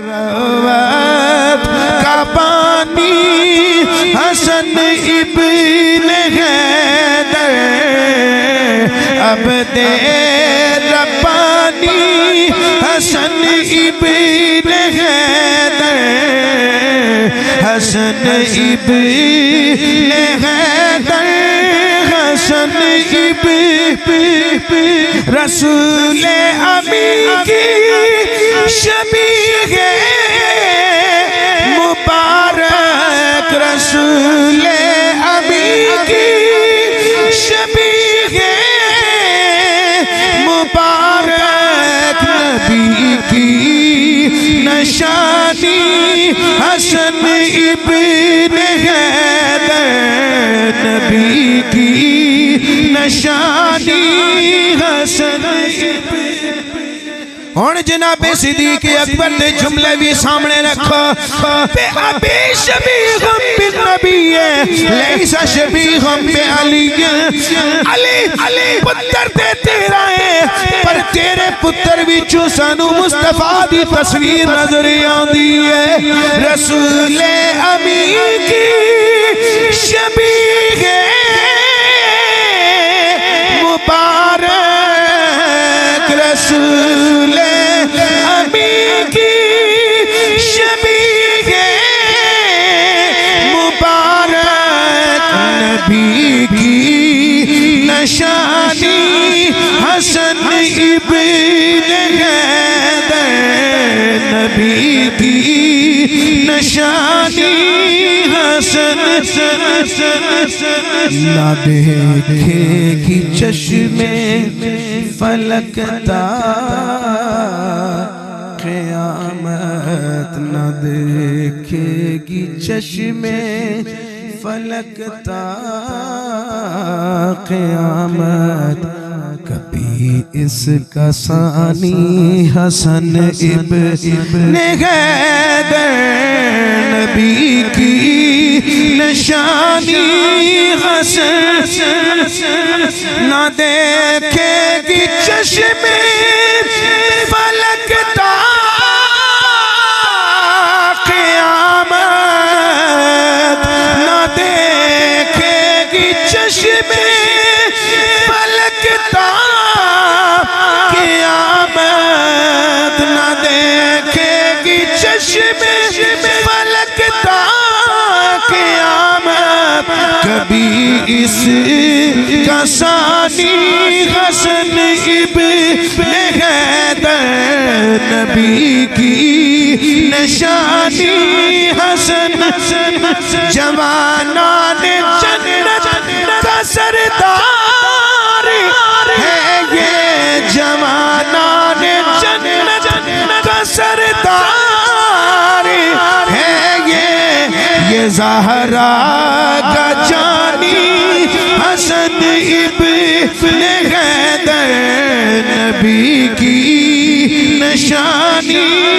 مروت کا بانی حسن ابن حیدر عبد ربانی حسن ابن حیدر حسن ابن حیدر حسن ابن رسول امین کی شبیہ مبارک رسول امین کی شبیہ مبارک نبی کی نشانی حسن ابن حیدر نبی کی نشانی حسن ابن اور جناب صدیق اکبر دے جملے بھی سامنے رکھو بے ابی شبیہم بالنبی لیسا شبیہم بے علی علی پتر دے تیرا ہے پر تیرے پتر بھی چوسانو مصطفیٰ دی تصویر نظر آندی ہے رسول امین کی شبیہ مبارک رسول امین کی شبیہ مبارک نبی کی نشانی حسن ابن حیدر نبی کی نشانی حسن نہ دیکھے گی چشمے فلک تا قیامت نہ دیکھے گی چشمے فلک تا قیامت کبھی اس کا ثانی حسن ابن حیدر نبی کی نشانی حسن نہ دیکھے گی چشمے فلک تا قیامت نہ دیکھے گی چشمے فلک تا قیامت نہ دیکھے گی چشمے فلک تا قیامت کبھی اس کا ثانی حسن ابن حیدر نبی کی نشانی حسن جوانان جنت کا سردار ہے یہ جوانان جنت کا سردار ہے یہ زہرا کا جانی حسن ابن حیدر نبی کی نشانی